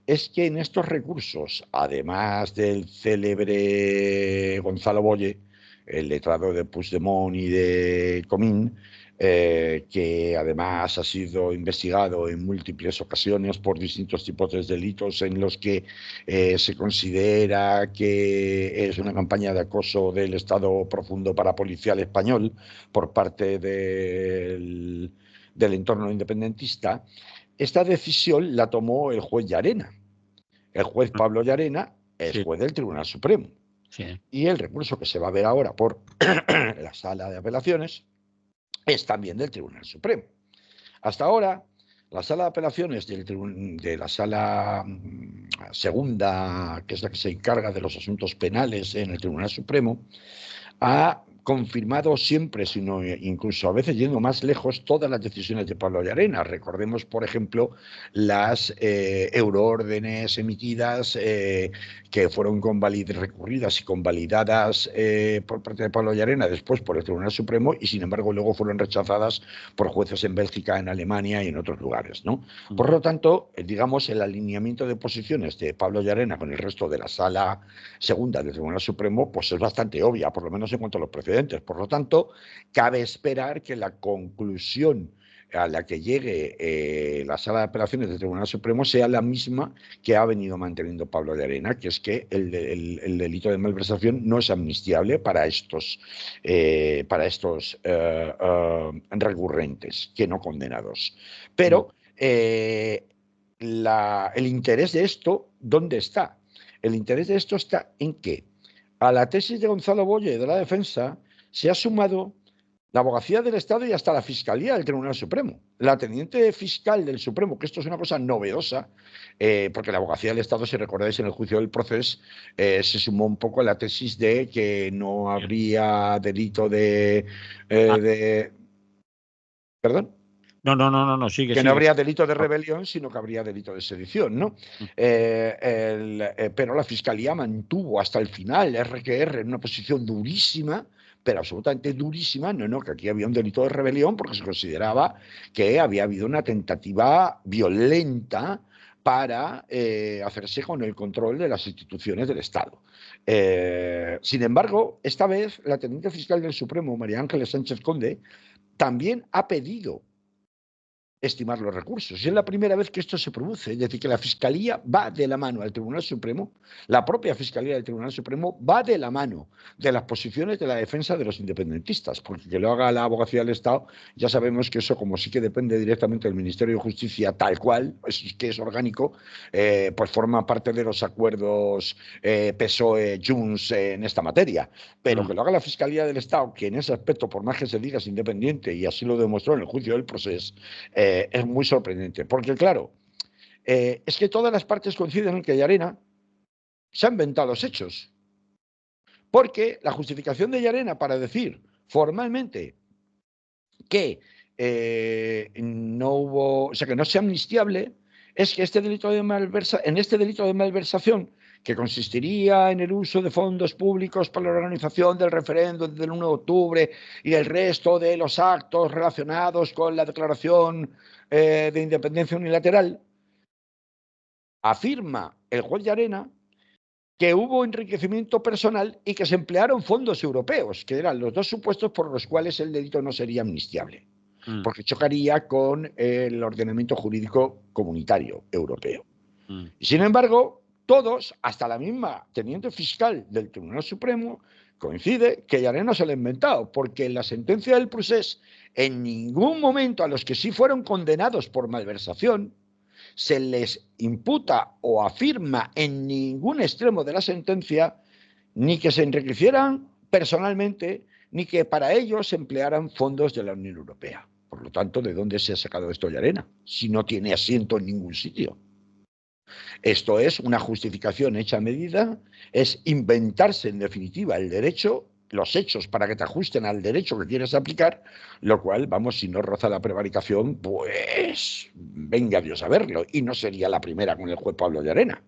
es que en estos recursos, además del célebre Gonzalo Boye, el letrado de Puigdemont y de Comín, que además ha sido investigado en múltiples ocasiones por distintos tipos de delitos en los que se considera que es una campaña de acoso del Estado profundo parapolicial español por parte del entorno independentista. Esta decisión la tomó el juez Llarena. El juez Pablo Llarena es
Sí,
juez del Tribunal Supremo.
sí.
Y el recurso que se va a ver ahora por la Sala de Apelaciones es también del Tribunal Supremo. Hasta ahora, la Sala de Apelaciones de la Sala Segunda, que es la que se encarga de los asuntos penales en el Tribunal Supremo, ha confirmado siempre, sino incluso a veces yendo más lejos, todas las decisiones de Pablo Llarena. Recordemos, por ejemplo, las euroórdenes emitidas que fueron recurridas y convalidadas por parte de Pablo Llarena, después por el Tribunal Supremo, y sin embargo luego fueron rechazadas por jueces en Bélgica, en Alemania y en otros lugares, ¿no? Por lo tanto, digamos, el alineamiento de posiciones de Pablo Llarena con el resto de la Sala Segunda del Tribunal Supremo, pues es bastante obvia, por lo menos en cuanto a los precedentes. Por lo tanto, cabe esperar que la conclusión a la que llegue la Sala de Apelaciones del Tribunal Supremo sea la misma que ha venido manteniendo Pablo Llarena, que es que el delito de malversación no es amnistiable para estos recurrentes, que no condenados. Pero el interés de esto, ¿dónde está? El interés de esto está en que a la tesis de Gonzalo Boye de la defensa se ha sumado la Abogacía del Estado y hasta la Fiscalía del Tribunal Supremo. La teniente fiscal del Supremo, que esto es una cosa novedosa, porque la Abogacía del Estado, si recordáis en el juicio del proceso, se sumó un poco a la tesis de que no habría delito ¿Perdón?
No, sigue,
Que no
sigue.
habría delito de rebelión, sino que habría delito de sedición, ¿no? Pero la Fiscalía mantuvo hasta el final RQR en una posición durísima, pero absolutamente durísima, no, que aquí había un delito de rebelión porque se consideraba que había habido una tentativa violenta para hacerse con el control de las instituciones del Estado. Sin embargo, esta vez la teniente fiscal del Supremo, María Ángeles Sánchez Conde, también ha pedido estimar los recursos. Y es la primera vez que esto se produce, es decir, que la Fiscalía va de la mano al Tribunal Supremo, la propia Fiscalía del Tribunal Supremo va de la mano de las posiciones de la defensa de los independentistas, porque que lo haga la Abogacía del Estado, ya sabemos que eso, como sí que depende directamente del Ministerio de Justicia, tal cual, es que es orgánico, pues forma parte de los acuerdos PSOE-Junts en esta materia. Pero que lo haga la Fiscalía del Estado, que en ese aspecto, por más que se diga, es independiente, y así lo demostró en el juicio del proceso, es muy sorprendente, porque claro, es que todas las partes coinciden en que Llarena se ha inventado los hechos, porque la justificación de Llarena para decir formalmente que no hubo, o sea, que no sea amnistiable, es que este delito de malversación, que consistiría en el uso de fondos públicos para la organización del referéndum del 1 de octubre y el resto de los actos relacionados con la declaración de independencia unilateral, afirma el juez Llarena que hubo enriquecimiento personal y que se emplearon fondos europeos, que eran los dos supuestos por los cuales el delito no sería amnistiable, porque chocaría con el ordenamiento jurídico comunitario europeo. Y sin embargo, todos, hasta la misma teniente fiscal del Tribunal Supremo, coincide que Llarena se lo ha inventado, porque en la sentencia del procés, en ningún momento a los que sí fueron condenados por malversación, se les imputa o afirma en ningún extremo de la sentencia ni que se enriquecieran personalmente, ni que para ello se emplearan fondos de la Unión Europea. Por lo tanto, ¿de dónde se ha sacado esto Llarena? Si no tiene asiento en ningún sitio. Esto es una justificación hecha a medida, es inventarse en definitiva el derecho, los hechos para que te ajusten al derecho que quieres aplicar, lo cual, vamos, si no roza la prevaricación, pues venga Dios a verlo. Y no sería la primera con el juez Pablo Llarena.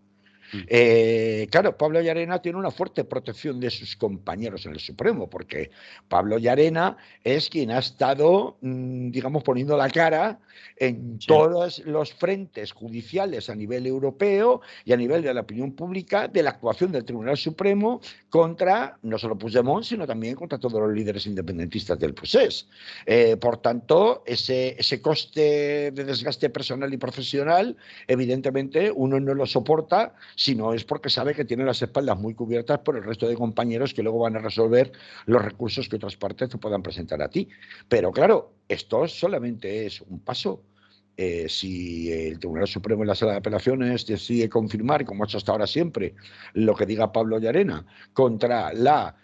Claro, Pablo Llarena tiene una fuerte protección de sus compañeros en el Supremo, porque Pablo Llarena es quien ha estado, digamos, poniendo la cara en todos los frentes judiciales a nivel europeo y a nivel de la opinión pública de la actuación del Tribunal Supremo contra, no solo Puigdemont, sino también contra todos los líderes independentistas del procés. Por tanto, ese coste de desgaste personal y profesional, evidentemente, uno no lo soporta si no es porque sabe que tiene las espaldas muy cubiertas por el resto de compañeros que luego van a resolver los recursos que otras partes te puedan presentar a ti. Pero claro, esto solamente es un paso. Si el Tribunal Supremo en la Sala de Apelaciones decide confirmar, como ha hecho hasta ahora siempre, lo que diga Pablo Llarena contra la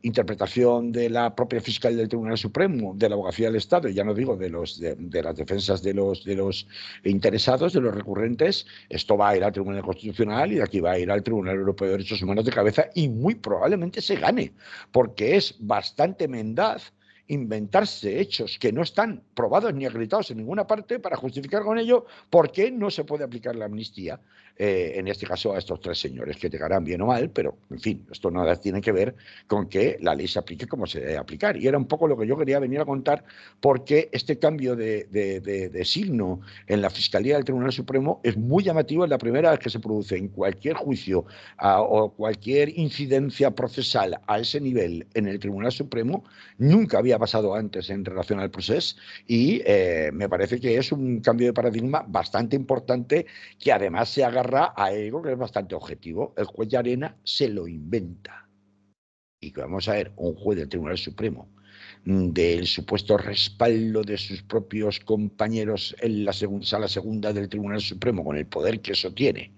interpretación de la propia fiscal del Tribunal Supremo, de la Abogacía del Estado, y ya no digo de las defensas de los interesados, de los recurrentes, esto va a ir al Tribunal Constitucional y de aquí va a ir al Tribunal Europeo de Derechos Humanos de cabeza y muy probablemente se gane, porque es bastante mendaz inventarse hechos que no están probados ni acreditados en ninguna parte para justificar con ello por qué no se puede aplicar la amnistía, en este caso a estos tres señores, que te harán bien o mal, pero en fin, esto nada tiene que ver con que la ley se aplique como se debe aplicar. Y era un poco lo que yo quería venir a contar, porque este cambio de signo en la Fiscalía del Tribunal Supremo es muy llamativo, es la primera vez que se produce en cualquier juicio o cualquier incidencia procesal a ese nivel en el Tribunal Supremo. Nunca había pasado antes en relación al proceso y me parece que es un cambio de paradigma bastante importante, que además se agarra a algo que es bastante objetivo. El juez Llarena se lo inventa. Y que vamos a ver un juez del Tribunal Supremo del supuesto respaldo de sus propios compañeros en la sala segunda del Tribunal Supremo, con el poder que eso tiene,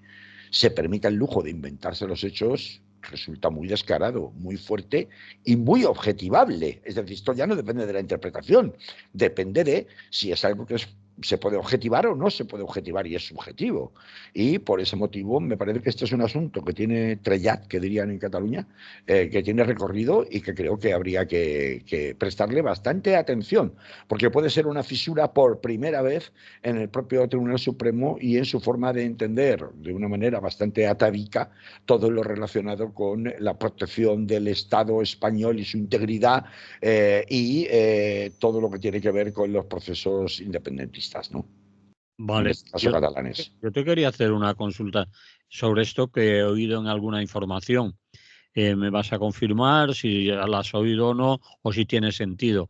se permita el lujo de inventarse los hechos, resulta muy descarado, muy fuerte y muy objetivable. Es decir, esto ya no depende de la interpretación, depende de si es algo que se puede objetivar o no se puede objetivar, y es subjetivo. Y por ese motivo me parece que este es un asunto que tiene trellat, que dirían en Cataluña, que tiene recorrido y que creo que habría que prestarle bastante atención, porque puede ser una fisura por primera vez en el propio Tribunal Supremo y en su forma de entender de una manera bastante atávica todo lo relacionado con la protección del Estado español y su integridad, y todo lo que tiene que ver con los procesos independentistas, ¿no? En
Vale,
este caso catalanes.
yo te quería hacer una consulta sobre esto que he oído en alguna información. Me vas a confirmar si ya la has oído o no, o si tiene sentido.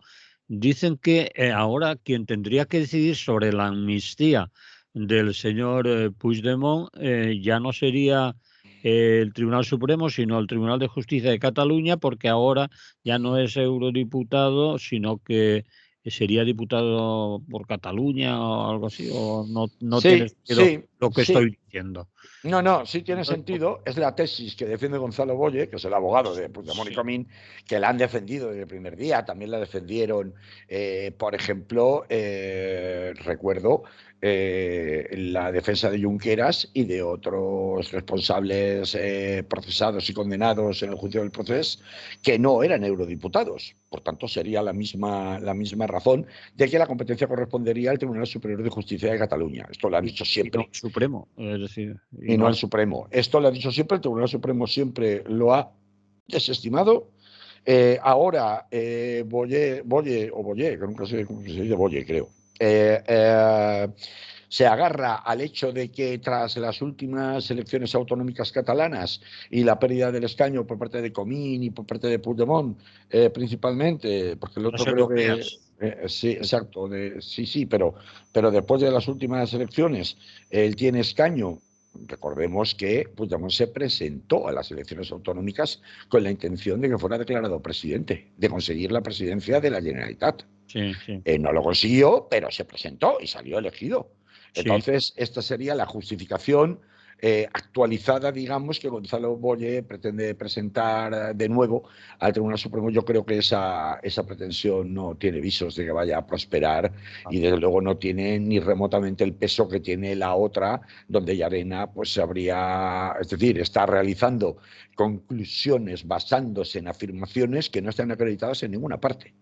Dicen que ahora quien tendría que decidir sobre la amnistía del señor Puigdemont ya no sería el Tribunal Supremo, sino el Tribunal de Justicia de Cataluña, porque ahora ya no es eurodiputado, sino que sería diputado por Cataluña o algo así, o no tiene
Sí,
sentido
sí,
lo que
sí.
estoy diciendo.
No, no, sí tiene
Entonces,
sentido. Es la tesis que defiende Gonzalo Boye, que es el abogado de Puigdemont y
sí.
Comín, que la han defendido desde el primer día. También la defendieron, por ejemplo, recuerdo la defensa de Junqueras y de otros responsables procesados y condenados en el juicio del proceso, que no eran eurodiputados. Por tanto, sería la misma razón de que la competencia correspondería al Tribunal Superior de Justicia de Cataluña. Esto lo han dicho
Y no
siempre.
Supremo, es decir,
Y no al Supremo. Esto lo ha dicho siempre, el Tribunal Supremo siempre lo ha desestimado. Ahora, Boye, que nunca sé cómo se dice, Boye, creo, se agarra al hecho de que tras las últimas elecciones autonómicas catalanas y la pérdida del escaño por parte de Comín y por parte de Puigdemont, principalmente, porque el
las
otro creo que...
europeas.
sí, exacto, sí, pero después de las últimas elecciones, él tiene escaño recordemos que Puigdemont se presentó a las elecciones autonómicas con la intención de que fuera declarado presidente, de conseguir la presidencia de la Generalitat.
Sí, sí.
No lo consiguió, pero se presentó y salió elegido.
Sí,
Entonces, esta sería la justificación actualizada, digamos, que Gonzalo Boye pretende presentar de nuevo al Tribunal Supremo. Yo creo que esa pretensión no tiene visos de que vaya a prosperar y desde luego no tiene ni remotamente el peso que tiene la otra, donde Llarena pues es decir, está realizando conclusiones basándose en afirmaciones que no están acreditadas en ninguna parte.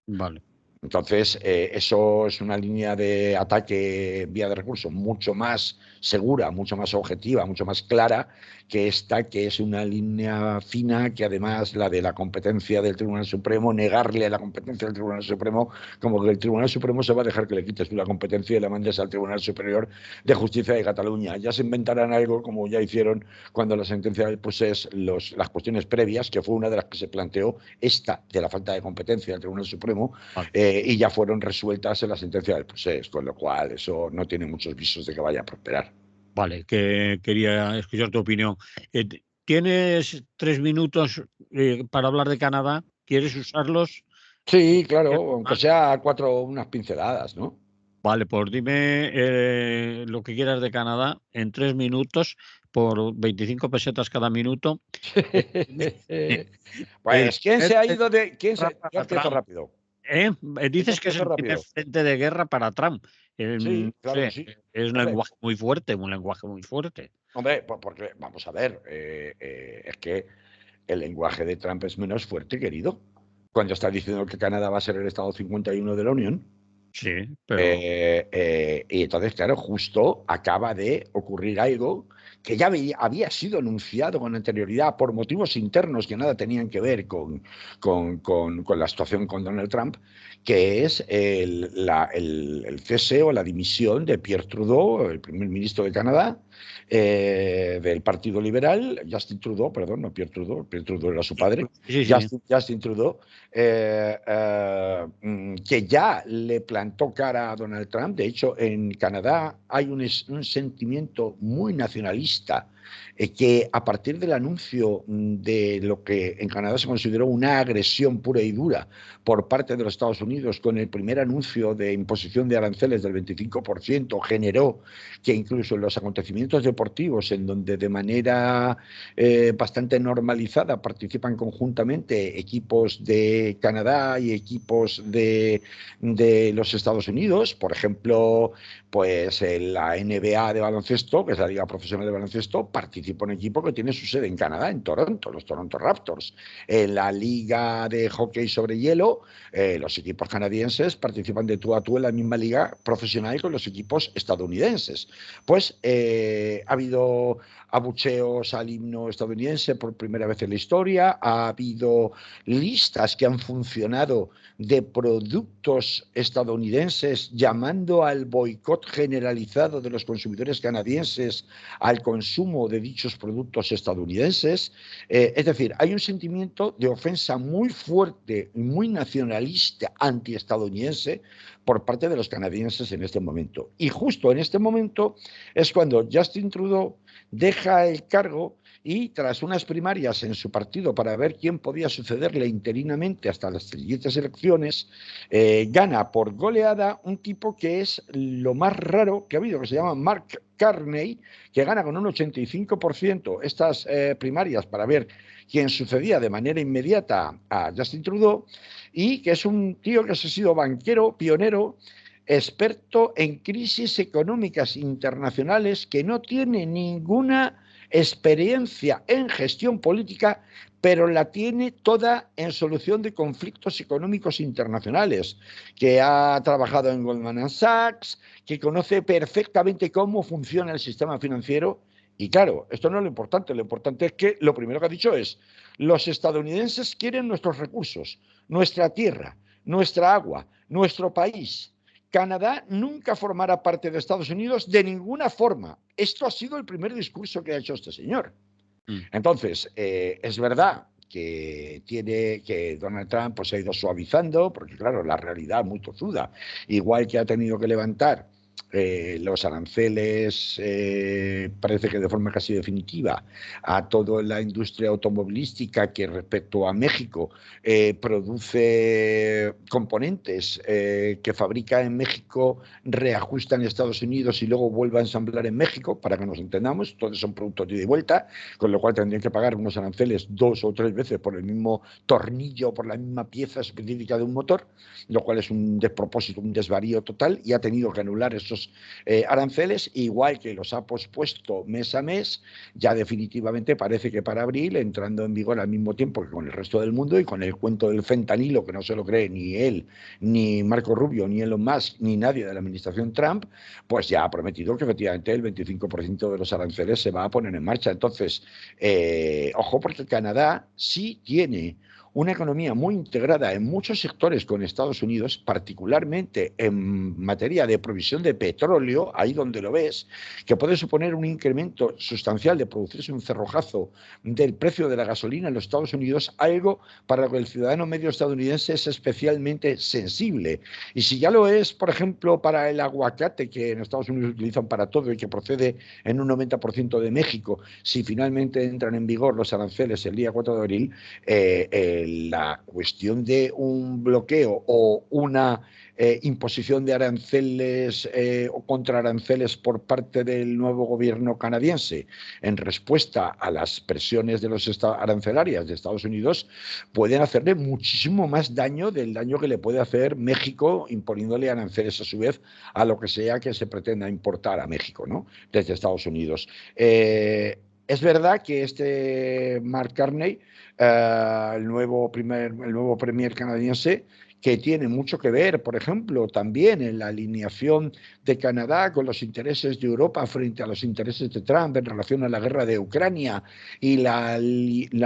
vale.
Entonces, eso es una línea de ataque vía de recursos mucho más segura, mucho más objetiva, mucho más clara que esta, que es una línea fina, que además la de la competencia del Tribunal Supremo, negarle la competencia del Tribunal Supremo, como que el Tribunal Supremo se va a dejar que le quites tú la competencia y la mandes al Tribunal Superior de Justicia de Cataluña. Ya se inventarán algo, como ya hicieron cuando la sentencia del Procés, las cuestiones previas, que fue una de las que se planteó, esta de la falta de competencia del Tribunal Supremo,
Vale.
y ya fueron resueltas en la sentencia del Procés, con lo cual eso no tiene muchos visos de que vaya a prosperar.
Vale, que quería escuchar tu opinión. ¿Tienes 3 minutos para hablar de Canadá? ¿Quieres usarlos?
Sí, claro, aunque sea unas pinceladas, ¿no?
Vale, pues dime lo que quieras de Canadá en 3 minutos por 25 pesetas cada minuto. El
Pues, ¿quién
primer
se ha
de
ido de...?
guerra
Yo
para
empiezo
Trump.
rápido. Yo
Dices que es
empiezo
el primer
rápido.
frente de guerra para Trump. No
Sí, claro que
sé,
sí.
es un
Hombre,
lenguaje muy fuerte, un lenguaje muy fuerte.
hombre, porque, vamos a ver, es que el lenguaje de Trump es menos fuerte, querido. Cuando está diciendo que Canadá va a ser el estado 51 de la Unión.
Sí, pero
Y entonces, claro, justo acaba de ocurrir algo que ya había sido anunciado con anterioridad por motivos internos que nada tenían que ver con la situación con Donald Trump, que es el cese o la dimisión de Pierre Trudeau, el primer ministro de Canadá, del Partido Liberal, Justin Trudeau, perdón, no Pierre Trudeau era su padre,
sí, sí, sí.
Justin Trudeau, que ya le plantó cara a Donald Trump. De hecho, en Canadá hay un sentimiento muy nacionalista que a partir del anuncio de lo que en Canadá se consideró una agresión pura y dura por parte de los Estados Unidos, con el primer anuncio de imposición de aranceles del 25%, generó que incluso en los acontecimientos deportivos, en donde de manera bastante normalizada participan conjuntamente equipos de Canadá y equipos de los Estados Unidos, por ejemplo, pues en la NBA de baloncesto, que es la Liga Profesional de Baloncesto, participa un equipo que tiene su sede en Canadá, en Toronto, los Toronto Raptors. En la Liga de Hockey sobre hielo, los equipos canadienses participan de tú a tú en la misma liga profesional con los equipos estadounidenses. Pues ha habido abucheos al himno estadounidense por primera vez en la historia, ha habido listas que han funcionado de productos estadounidenses llamando al boicot generalizado de los consumidores canadienses al consumo de dichos productos estadounidenses. Es decir, hay un sentimiento de ofensa muy fuerte y muy nacionalista antiestadounidense por parte de los canadienses en este momento. Y justo en este momento es cuando Justin Trudeau deja el cargo y tras unas primarias en su partido para ver quién podía sucederle interinamente hasta las siguientes elecciones, gana por goleada un tipo que es lo más raro que ha habido, que se llama Mark Carney, que gana con un 85% estas primarias para ver quién sucedía de manera inmediata a Justin Trudeau, y que es un tío que ha sido banquero, pionero, experto en crisis económicas internacionales, que no tiene ninguna experiencia en gestión política, pero la tiene toda en solución de conflictos económicos internacionales, que ha trabajado en Goldman Sachs, que conoce perfectamente cómo funciona el sistema financiero. Y claro, esto no es lo importante es que lo primero que ha dicho es: los estadounidenses quieren nuestros recursos, nuestra tierra, nuestra agua, nuestro país. Canadá nunca formará parte de Estados Unidos de ninguna forma. Esto ha sido el primer discurso que ha hecho este señor.
Mm.
Entonces, es verdad que Donald Trump pues, se ha ido suavizando, porque claro, la realidad es muy tozuda. Igual que ha tenido que levantar los aranceles, parece que de forma casi definitiva, a toda la industria automovilística que respecto a México produce componentes que fabrica en México, reajusta en Estados Unidos y luego vuelve a ensamblar en México, para que nos entendamos, todos son productos de ida y vuelta, con lo cual tendrían que pagar unos aranceles 2 o 3 veces por el mismo tornillo, por la misma pieza específica de un motor, lo cual es un despropósito, un desvarío total, y ha tenido que anular esos aranceles, igual que los ha pospuesto mes a mes, ya definitivamente parece que para abril, entrando en vigor al mismo tiempo que con el resto del mundo, y con el cuento del fentanilo, que no se lo cree ni él, ni Marco Rubio, ni Elon Musk, ni nadie de la administración Trump, pues ya ha prometido que efectivamente el 25% de los aranceles se va a poner en marcha. Entonces, ojo, porque Canadá sí tiene una economía muy integrada en muchos sectores con Estados Unidos, particularmente en materia de provisión de petróleo, ahí donde lo ves, que puede suponer un incremento sustancial de producirse un cerrojazo del precio de la gasolina en los Estados Unidos, algo para lo que el ciudadano medio estadounidense es especialmente sensible. Y si ya lo es, por ejemplo, para el aguacate, que en Estados Unidos utilizan para todo y que procede en un 90% de México, si finalmente entran en vigor los aranceles el día 4 de abril, la cuestión de un bloqueo o una imposición de aranceles o contraaranceles por parte del nuevo gobierno canadiense en respuesta a las presiones de los arancelarias de Estados Unidos, pueden hacerle muchísimo más daño del daño que le puede hacer México imponiéndole aranceles a su vez a lo que sea que se pretenda importar a México, ¿no?, desde Estados Unidos. Es verdad que este Mark Carney, el nuevo premier canadiense, que tiene mucho que ver, por ejemplo, también en la alineación de Canadá con los intereses de Europa frente a los intereses de Trump en relación a la guerra de Ucrania y la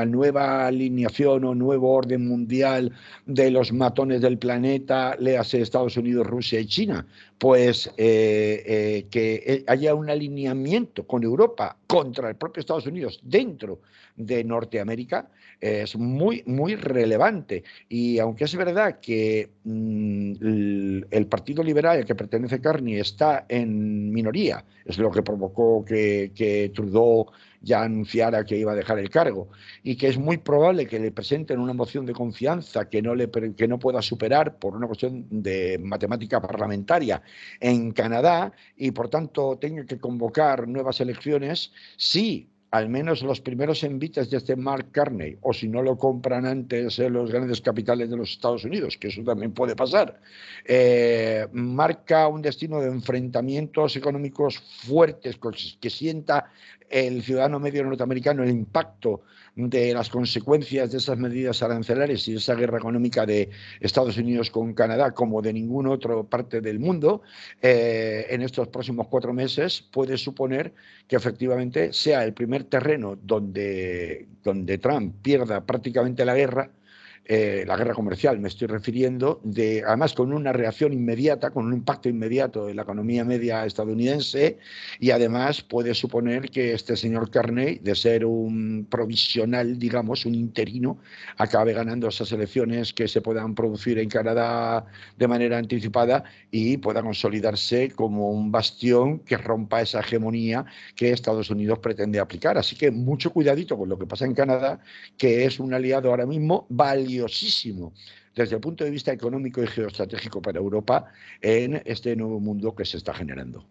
nueva alineación o nuevo orden mundial de los matones del planeta, léase Estados Unidos, Rusia y China, pues que haya un alineamiento con Europa contra el propio Estados Unidos dentro de Norteamérica es muy, muy relevante. Y aunque es verdad que el Partido Liberal al que pertenece Carney está en minoría, es lo que provocó que Trudeau ya anunciara que iba a dejar el cargo, y que es muy probable que le presenten una moción de confianza que no pueda superar por una cuestión de matemática parlamentaria en Canadá, y por tanto tenga que convocar nuevas elecciones, sí, al menos los primeros envites de este Mark Carney, o si no lo compran antes en los grandes capitales de los Estados Unidos, que eso también puede pasar, marca un destino de enfrentamientos económicos fuertes que sienta el ciudadano medio norteamericano el impacto de las consecuencias de esas medidas arancelarias y de esa guerra económica de Estados Unidos con Canadá como de ninguna otra parte del mundo en estos próximos 4 meses, puede suponer que efectivamente sea el primer terreno donde Trump pierda prácticamente la guerra comercial me estoy refiriendo, además con una reacción inmediata, con un impacto inmediato en la economía media estadounidense, y además puede suponer que este señor Carney, de ser un provisional, digamos, un interino, acabe ganando esas elecciones que se puedan producir en Canadá de manera anticipada y pueda consolidarse como un bastión que rompa esa hegemonía que Estados Unidos pretende aplicar. Así que mucho cuidadito con lo que pasa en Canadá, que es un aliado ahora mismo valiosísimo desde el punto de vista económico y geoestratégico para Europa en este nuevo mundo que se está generando.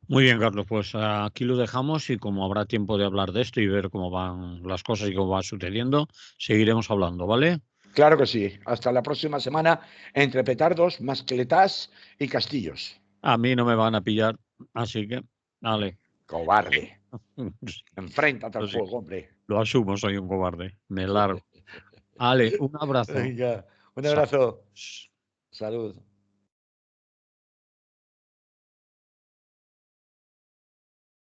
Muy bien, Carlos, pues aquí lo dejamos, y como habrá tiempo de hablar de esto y ver cómo van las cosas y cómo va sucediendo, seguiremos hablando, ¿vale?
Claro que sí. Hasta la próxima semana entre petardos, mascletás y castillos.
A mí no me van a pillar, así que, dale.
Cobarde. Enfréntate al
Pues sí,
fuego, hombre.
lo asumo, soy un cobarde. Me largo. Ale, un abrazo.
Venga, un
Sa-
abrazo. Salud.